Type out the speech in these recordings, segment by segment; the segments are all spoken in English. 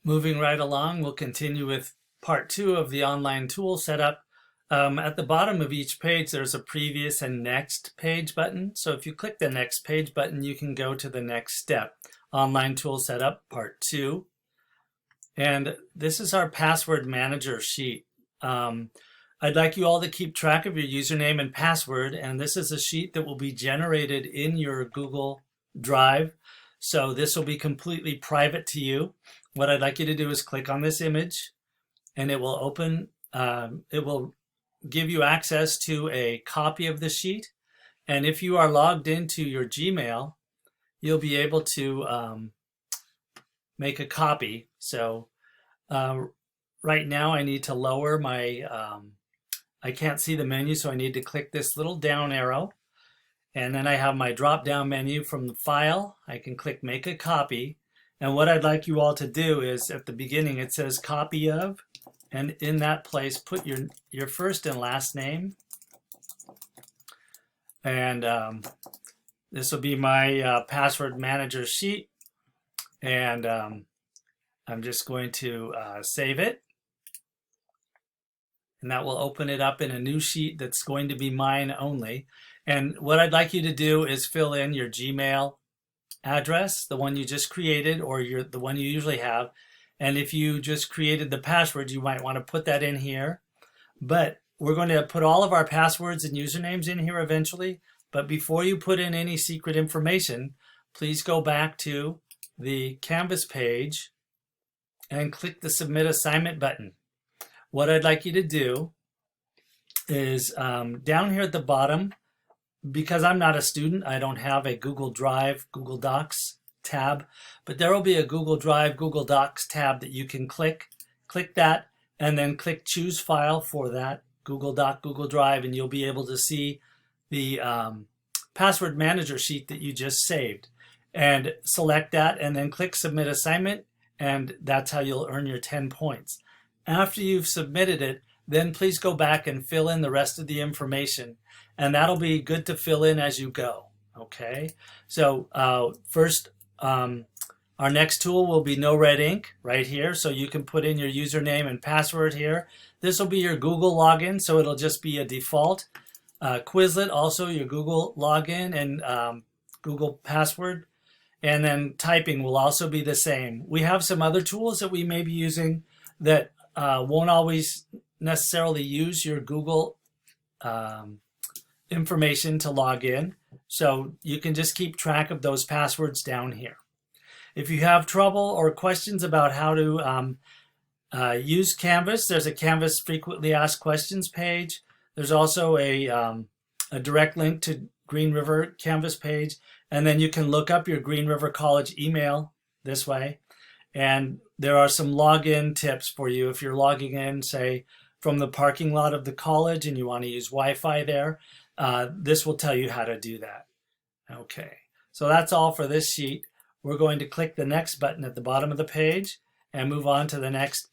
Moving right along, we'll continue with part 2 of the online tool setup. At the bottom of each page, there's a previous and next page button. So if you click the next page button, you can go to the next step, online tool setup part 2. And this is our password manager sheet. I'd like you all to keep track of your username and password, and this is a sheet that will be generated in your Google Drive. So this will be completely private to you. What I'd like you to do is click on this image, and it will open, it will give you access to a copy of the sheet. And if you are logged into your Gmail, you'll be able to make a copy. So right now I need to lower my, I can't see the menu, so I need to click this little down arrow. And then I have my drop down menu from the file. I can click make a copy. And what I'd like you all to do is at the beginning it says copy of, and in that place put your first and last name. And this will be my password manager sheet. And I'm just going to save it. And that will open it up in a new sheet that's going to be mine only. And what I'd like you to do is fill in your Gmail address, the one you just created, or the one you usually have. And if you just created the password, you might want to put that in here. But we're going to put all of our passwords and usernames in here eventually. But before you put in any secret information, please go back to the Canvas page and click the Submit Assignment button. What I'd like you to do is down here at the bottom, because I'm not a student, I don't have a Google Drive, Google Docs tab, but there will be a Google Drive, Google Docs tab that you can click. Click that and then click Choose File for that Google Doc, Google Drive, and you'll be able to see the password manager sheet that you just saved. And select that and then click Submit Assignment, and that's how you'll earn your 10 points. After you've submitted it, then please go back and fill in the rest of the information, and that'll be good to fill in as you go. Okay, so first, our next tool will be No Red Ink right here, so you can put in your username and password here. This will be your Google login, so it'll just be a default. Quizlet, also your Google login and Google password, and then typing will also be the same. We have some other tools that we may be using that won't always necessarily use your Google information to log in. So you can just keep track of those passwords down here. If you have trouble or questions about how to use Canvas, there's a Canvas frequently asked questions page. There's also a direct link to Green River Canvas page. And then you can look up your Green River College email this way. And there are some login tips for you if you're logging in, say, from the parking lot of the college and you want to use Wi-Fi there. This will tell you how to do that. Okay, so that's all for this sheet. We're going to click the next button at the bottom of the page and move on to the next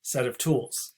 set of tools.